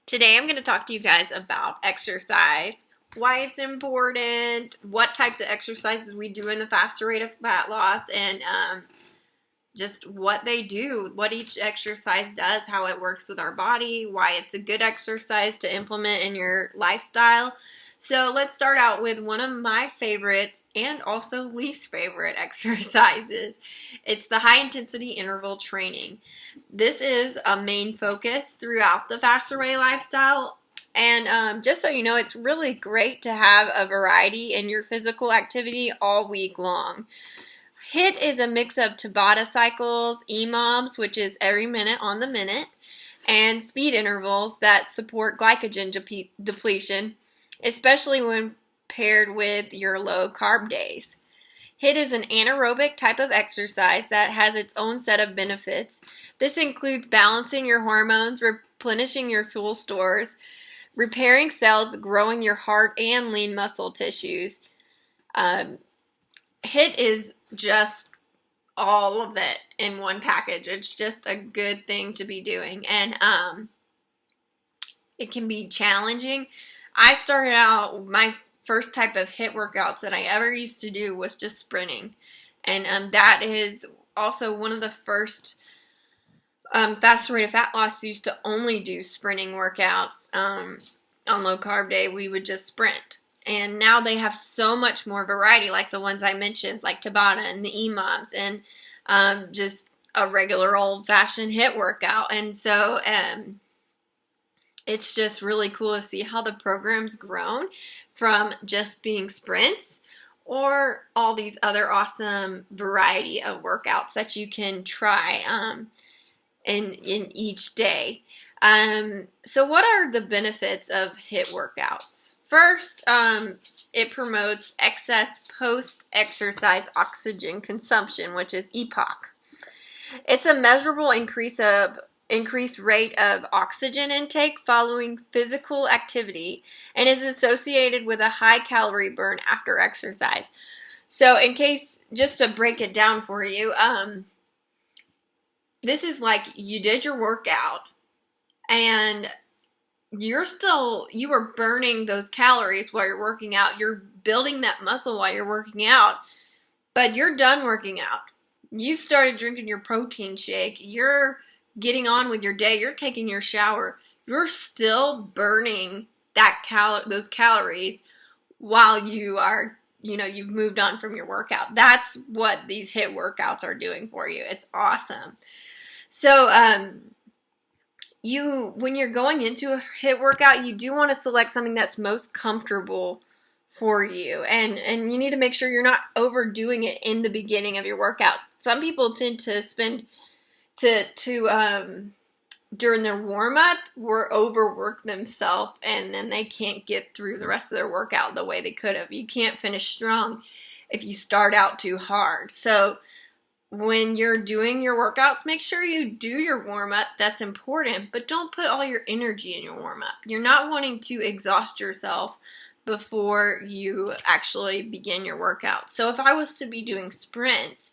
Today I'm going to talk to you guys about exercise, why it's important, what types of exercises we do in the faster rate of fat loss, and just what they do, what each exercise does, how it works with our body, why it's a good exercise to implement in your lifestyle. So let's start out with one of my favorite and also least favorite exercises. It's the high intensity interval training. This is a main focus throughout the faster way lifestyle. And just so you know, it's really great to have a variety in your physical activity all week long. HIIT is a mix of Tabata cycles, EMOMs, which is every minute on the minute, and speed intervals that support glycogen depletion, especially when paired with your low carb days. HIIT is an anaerobic type of exercise that has its own set of benefits. This includes balancing your hormones, replenishing your fuel stores, repairing cells, growing your heart and lean muscle tissues. HIIT is just all of it in one package. It's just a good thing to be doing. And it can be challenging. I started out, my first type of HIIT workouts that I ever used to do was just sprinting. And that is also one of the first faster rate of fat loss used to only do sprinting workouts. On low carb day, we would just sprint. And now they have so much more variety, like the ones I mentioned, like Tabata and the EMOMs, and just a regular old-fashioned HIIT workout. And so it's just really cool to see how the program's grown from just being sprints or all these other awesome variety of workouts that you can try in each day. So what are the benefits of HIIT workouts? First, it promotes excess post-exercise oxygen consumption, which is EPOC. It's a measurable increased rate of oxygen intake following physical activity and is associated with a high calorie burn after exercise. So in case, just to break it down for you, this is like you did your workout and you are burning those calories while you're working out. You're building that muscle while you're working out, but you're done working out. You started drinking your protein shake. You're getting on with your day. You're taking your shower. You're still burning those calories while you are, you've moved on from your workout. That's what these HIIT workouts are doing for you. It's awesome. So, when you're going into a HIIT workout, you do want to select something that's most comfortable for you. And you need to make sure you're not overdoing it in the beginning of your workout. Some people tend to spend during their warm-up overwork themselves, and then they can't get through the rest of their workout the way they could have. You can't finish strong if you start out too hard. So when you're doing your workouts, make sure you do your warm-up. That's important, but don't put all your energy in your warm-up. You're not wanting to exhaust yourself before you actually begin your workout. So if I was to be doing sprints,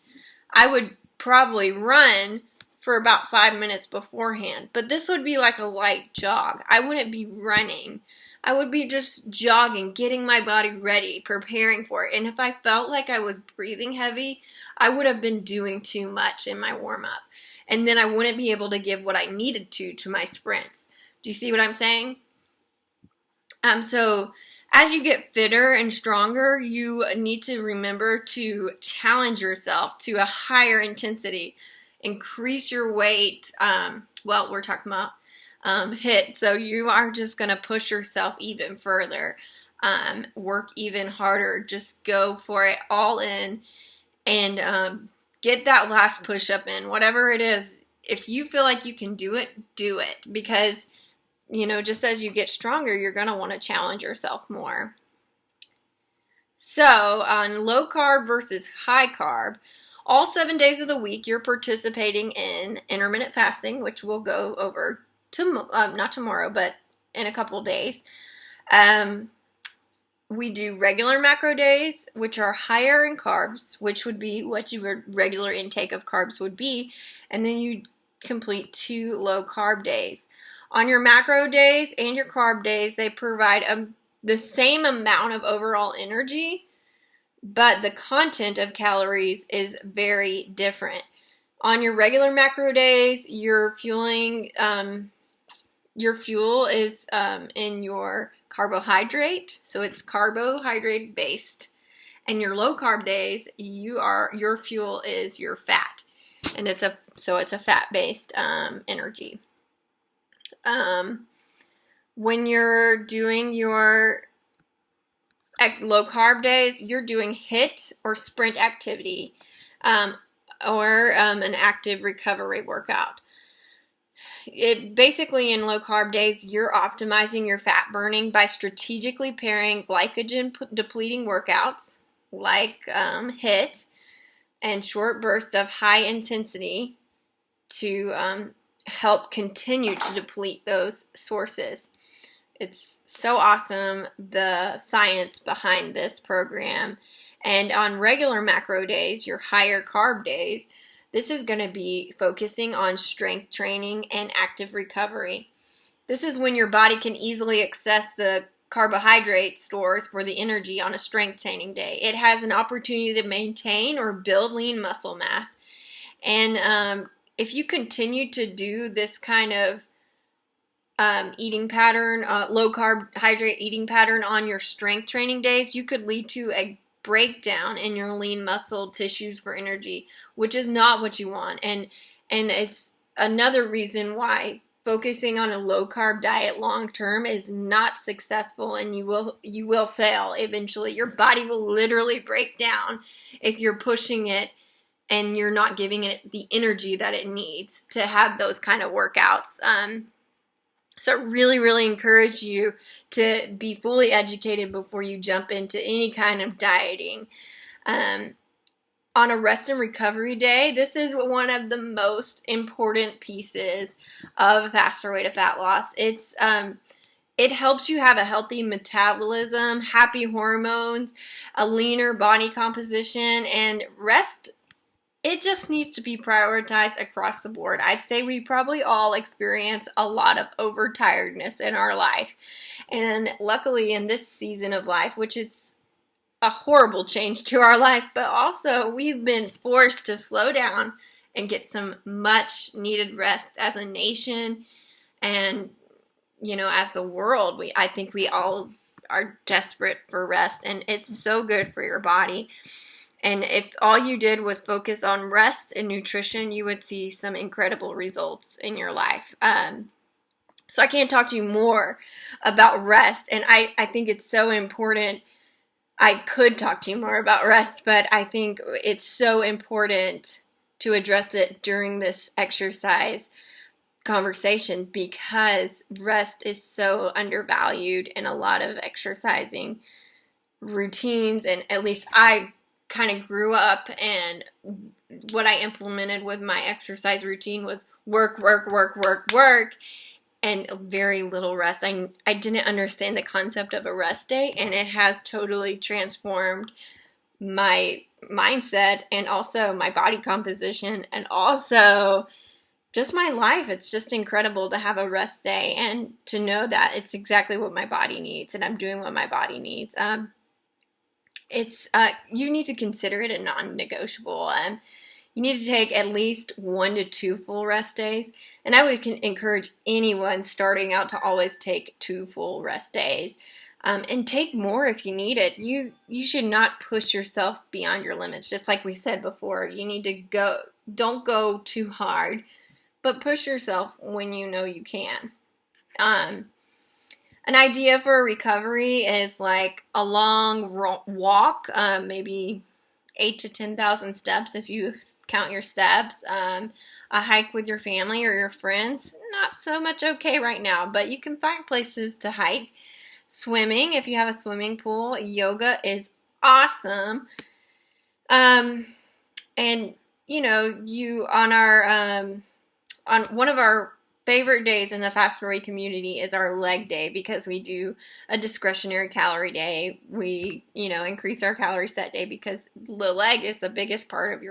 I would probably run for about 5 minutes beforehand, but this would be like a light jog. I wouldn't be running. I would be just jogging, getting my body ready, preparing for it. And if I felt like I was breathing heavy, I would have been doing too much in my warm-up. And then I wouldn't be able to give what I needed to my sprints. Do you see what I'm saying? So as you get fitter and stronger, you need to remember to challenge yourself to a higher intensity. Increase your weight. We're talking about HIIT. So you are just going to push yourself even further. Work even harder. Just go for it all in. And get that last push-up in, whatever it is. If you feel like you can do it, do it. Because, just as you get stronger, you're going to want to challenge yourself more. So, on low carb versus high carb, all 7 days of the week, you're participating in intermittent fasting, which we'll go over not tomorrow, but in a couple days. We do regular macro days, which are higher in carbs, which would be what your regular intake of carbs would be. And then you complete 2 low carb days. On your macro days and your carb days, they provide the same amount of overall energy, but the content of calories is very different. On your regular macro days, your fuel is in your carbohydrate, so it's carbohydrate based. And your low carb days, your fuel is your fat, and it's a fat based energy. When you're doing your low carb days, you're doing HIIT or sprint activity, or an active recovery workout. Basically, in low carb days, you're optimizing your fat burning by strategically pairing glycogen depleting workouts like HIIT and short bursts of high intensity to help continue to deplete those sources. It's so awesome, the science behind this program. And on regular macro days, your higher carb days, this is going to be focusing on strength training and active recovery. This is when your body can easily access the carbohydrate stores for the energy on a strength training day. It has an opportunity to maintain or build lean muscle mass. And if you continue to do this kind of eating pattern, low carbohydrate eating pattern on your strength training days, you could lead to a breakdown in your lean muscle tissues for energy, which is not what you want. And it's another reason why focusing on a low carb diet long term is not successful, and you will fail eventually. Your body will literally break down if you're pushing it and you're not giving it the energy that it needs to have those kind of workouts. So I really, really encourage you to be fully educated before you jump into any kind of dieting. On a rest and recovery day, this is one of the most important pieces of a faster way to fat loss. It helps you have a healthy metabolism, happy hormones, a leaner body composition, and rest. It just needs to be prioritized across the board. I'd say we probably all experience a lot of overtiredness in our life. And luckily in this season of life, which it's a horrible change to our life, but also we've been forced to slow down and get some much needed rest as a nation. And, as the world, I think we all are desperate for rest, and it's so good for your body. And if all you did was focus on rest and nutrition, you would see some incredible results in your life. So I can't talk to you more about rest. And I think it's so important. I could talk to you more about rest, but I think it's so important to address it during this exercise conversation, because rest is so undervalued in a lot of exercising routines. And at least I kind of grew up, and what I implemented with my exercise routine was work, and very little rest. I didn't understand the concept of a rest day, and it has totally transformed my mindset and also my body composition and also just my life. It's just incredible to have a rest day and to know that it's exactly what my body needs, and I'm doing what my body needs. You need to consider it a non-negotiable. You need to take at least 1 to 2 full rest days. And I would encourage anyone starting out to always take 2 full rest days. And take more if you need it. You should not push yourself beyond your limits. Just like we said before, you need to don't go too hard, but push yourself when you know you can. An idea for a recovery is like a long walk, maybe 8,000 to 10,000 steps if you count your steps. A hike with your family or your friends, not so much okay right now, but you can find places to hike. Swimming, if you have a swimming pool. Yoga is awesome. And on one of our favorite days in the Fast Forward community is our leg day, because we do a discretionary calorie day. We, increase our calories that day because the leg is the biggest part of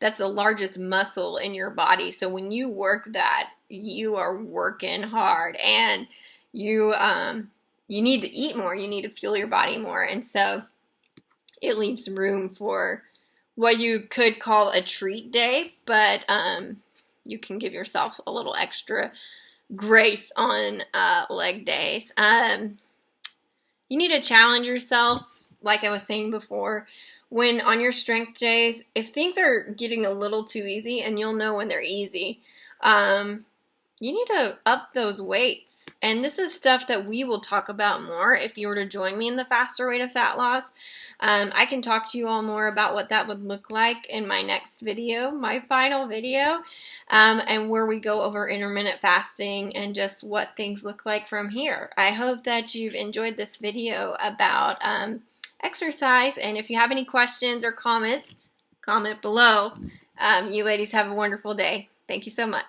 that's the largest muscle in your body. So when you work that, you are working hard, and you need to eat more. You need to fuel your body more. And so it leaves room for what you could call a treat day, but you can give yourself a little extra grace on leg days. You need to challenge yourself, like I was saying before. When on your strength days, if things are getting a little too easy, and you'll know when they're easy, you need to up those weights. And this is stuff that we will talk about more if you were to join me in the faster rate of fat loss. I can talk to you all more about what that would look like in my next video, my final video, and where we go over intermittent fasting and just what things look like from here. I hope that you've enjoyed this video about exercise, and if you have any questions or comments, comment below. You ladies have a wonderful day. Thank you so much.